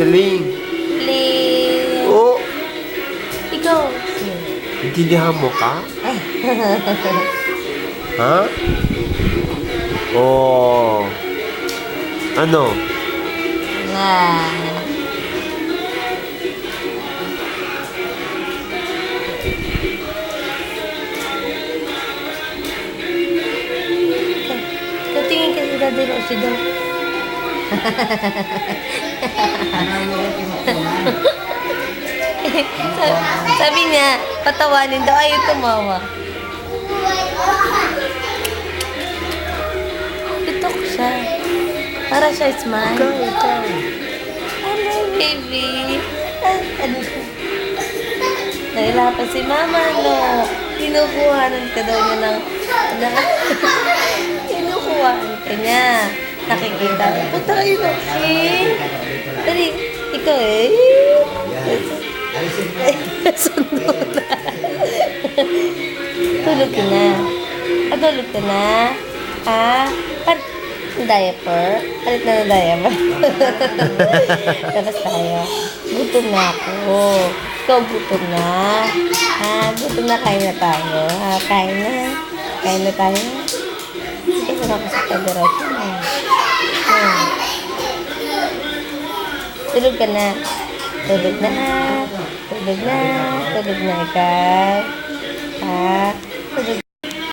Celine. Please. Oh, Ikaw. intindihan mo ka? Ha? Oh. Ano? Nga. Katingin kasi Daddy Rosie daw. Sabi niya, patawanin daw. Ayaw tumawa. Itok siya. Para siya smile. Ikaw. Hello, baby. Ano? Nailapan si Mama, no? Kinukuhanan ka daw niya ng... Kinukuhanan ka niya. Nakikita. Punta kayo na. Dali, ikaw eh. Sundo na. Tulog ka na. Tulog ka na. Ha? Diaper? Palit na ng diaper. Tapos tayo. Gutom na ako. Ikaw gutom na. Ha? Gutom na, kain na tayo. Ha? Kain na. Kain na tayo. Sige, sarap ako sa pag-arot. Tulog ka na. Tulog na. Tulog na. Tulog na ikaw. Ha?